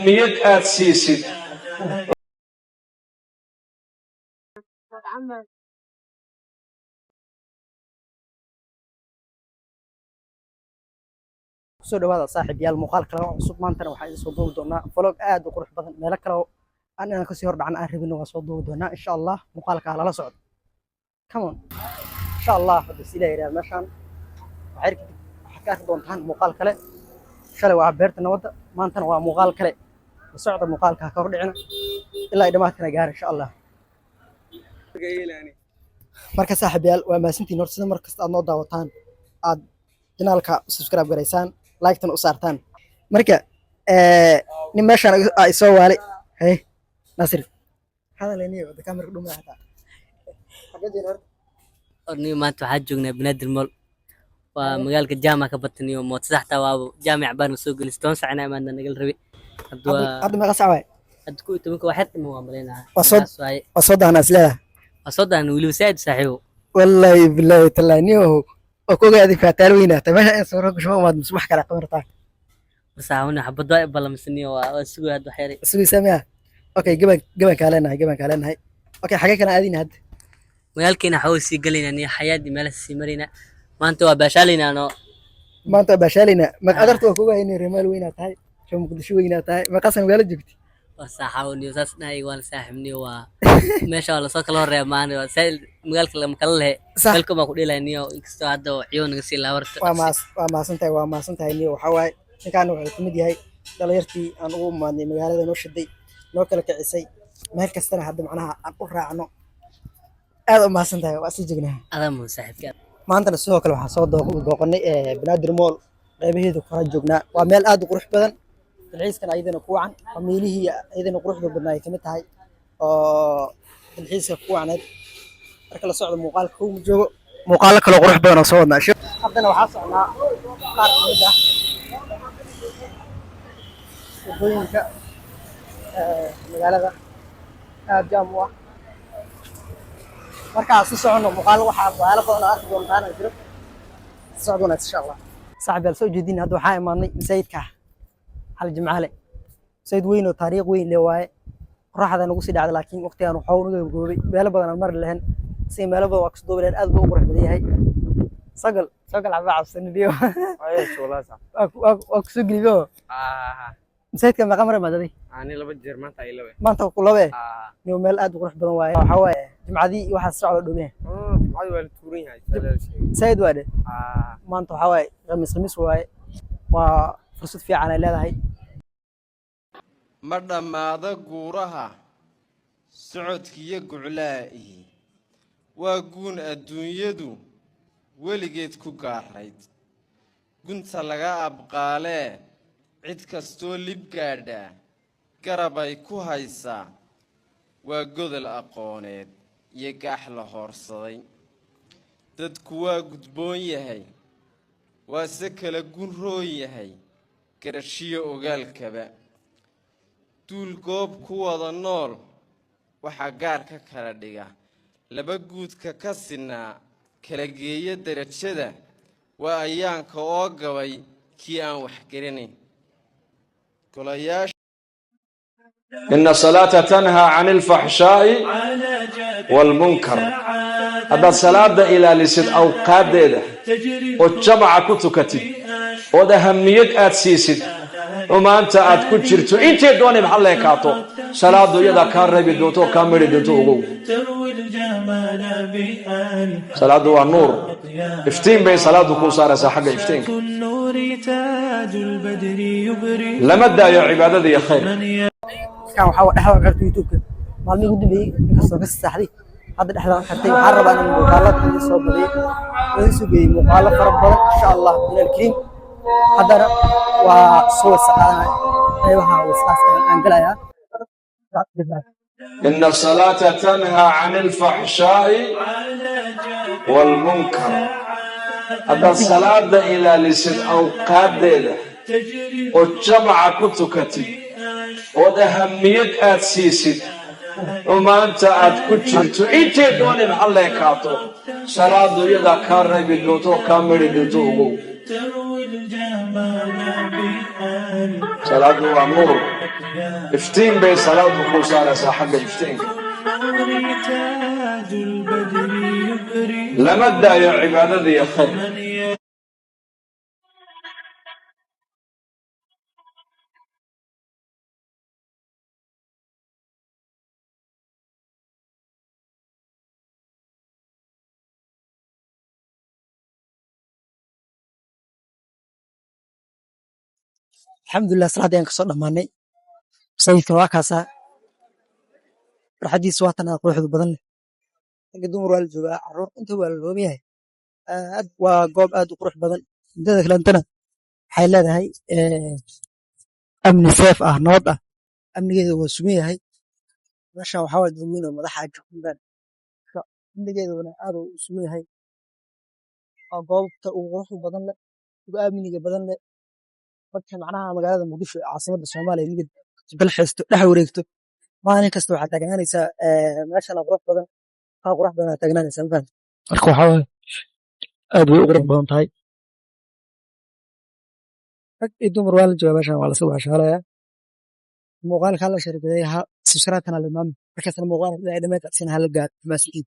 miyad aad siisid soo dhawaada saaxiibayaal muuqaal kale oo cusub maantana waxaan idin soo duubi doonaa vlog aad u qurux badan meelo kale oo aan kasii hor dhacna aan rabin waa soo duubi doonaa insha Allah muuqaalka lala socdo come on insha Allah hadda sida yiraahdo meeshan waxaad ka arki doontaan muuqaal kale shalay waa beerta nabadda maantana waa muuqaal kale la socda muuqaalka ka hor dhicina ilaa dhamaadkana gaar insha Allah marka saaxiibayaal waa maasantiin horta sida markasta aad noo daawataan aad channelka subscribe gareysaan like tan u saartaan marka nin meeshan ay soo waalay hey Nasir hadaleniyo wada kamera dhuma hada xagadeen hor orni maanta waxaa joognaa banaadir mall waa magaalka jaamac ka bataniyo mood saxta waa jaamic baan soo gelistoon sacnaa maanta nagal rabi hadda ma qasacay hadda ku tobanka waxaad ma maamuleyna wasoo daana isleeda wasoo daana wili saad saaxiibo wallahi billahi talaaniyo oo ku gaadi faataal weyna tamaa in soo rogo shoo maad wax kala qabartaa saawna xabado ay balamsaniyo waa sugu had waxyari sugu sameeya okay gaban kaaleenahay okay xagee kana aadina hadda magaalkeena xaw sii galinaa xayaadi meel sii marina maanta waa baashaalina ma qadartu waa ku gaayeen reemaal weyna tahay soo muqdisho weyna tahay ma qasan magaalo joogti وصاحبني وساسناي وانا ساحبني وماشي الله سوق الله ريا معنا سائل مقالك لما كله قالكم اكو ديلانيو inkastoo hadda ciyoon si la warta waa ma santahay niyo waxa waay ninkaan wuxuu kamid yahay dhalinyartii aan ugu maadnay magaalada noo shaday noo kala kicisay meel kastana hadda macnaha aan u raacno aad u ma santahay waa si jignahay adam saaxiibka maantana sidoo kale waxaan soo dooqonay banaadir mall qaybaheedu kala joognaa waa meel aad u qurux badan dalxiiskan ayadana ku wacan familihii ayadana quruxda badnaa ay kamid tahay oo dalxiiska ku wacaneed marka la socdo muuqaalka uu joogo muuqaalo kale qurux badan oo soo wadnaa haddana waxaa socnaa qaar kamid ah wadooyinka magaalada aad jaam u ah markaa si socono muuqaalo waxaa baala badan arki doontaan jiro socdona insha Allah saaxiibayaal soo jeedin hadda waxaa imaanay masaajidka hal jimcaale sayid weyn oo taariikh weyn leh waaye qorraxda nagu sii dhacday laakiin waqtigan waxa uu naga goobay meelo badan aan mar lahayn si meelo badan waa ka soo doobeen aad buu qurux badan yahay sagal cabsaniyo ayeesh walaal waa ku soo geliyo sayidka ma qamar madadi ani laba jeer maanta ku labe niyo meel aad u qurux badan waaye waxa waaye jimcadii waxa socdo dhoween jimcadii waa la tuuran yahay sayid waade maanta waxa waaye khamiis waaye waa fursad fiican ay leedahay ma dhamaada guuraha socodkiiyo guclaa'i waa guun adduunyadu weligeed ku gaarayd gunta laga abqaalee cid kastoo lib gaadha garab ay ku haysaa waa godol aqooneed iyo gaax la hoorsaday dadku waa gudboon yahay waa se kala gun roon yahay garashiyo ogaalkaba duul goob ku wada nool waxaa gaar ka kala dhiga laba guudka ka sinaa kala geeya darajada waa ayaanka oo gabay kii aan wax garanayn golayaasha إن الصلاة تنهى عن الفحشاء والمنكر هذا صلاة إلى لسد أو قادة وجمع كتكتي وده هميك أتسيسد وما أنت أتكتشرتو أنت دوني بحالة كاتو صلاة يدا كاربي دوتو كامري دوتو صلاة هو النور افتين بي صلاة كوسارة ساحق افتين لما دايو عبادة يا خير كان waxaa dhaxal karto YouTube maalmo ugu dambeeyay inkastoo ka saxday hadda dhaxal kartay waxaan rabaa inaan muuqaalada soo badiyo muuqaalo fara badan insha Allah bilal kareem haddana waa soo saqaanay aywaha wasaaskan aan galaya إن الصلاة تنهى عن الفحشاء والمنكر هذا الصلاة إلى لسد أو قادة وجمع كتكتي وده هميك أتسيسد وما أنت أتكتشرتو أنت دوني بحالة كاتو صلاة يدا كاربي دوتو كامري دوتو salaadu waa nuur iftiin bay salaadu ku saaraysaa xagga iftiinka lama daayo cibaadada iyo khayr alxamdulilah salaadii aan kasoo dhammaanay masaajidka waa kaasaa farxadiisa waa tanaa quruxda badan leh ragga dumar waa la joogaa caruur inta waa la looban yahay aad waa goob aad u qurux badan midada kalentana waxay leedahay amni seef ah nabad ah amnigeeda waa sugan yahay meeshan waxaa waye dad weyn oo madaxa joogaan amnigeeduna aad u sugan yahay waa goobta ugu quruxda badan leh ugu amniga badan leh marka macnaha magaalada muqdisho ee caasimadda soomaaliya nigad dalxiisto dhex wareegto maalin kasta waxaad taagnaanaysaa meeshana qurux badan kaa qurux badan aad taagnaanaysaa mafahanta marka waxaa waaye aad bay u qurux badan tahay rag iyo dumar waa la joogaa meeshan waa lasoo baashaalaya muuqaalka hala shargaday ha subscribe-kana limaami markaasna muuqaalka ilaa dhammaad adsina hala gaar maasikiin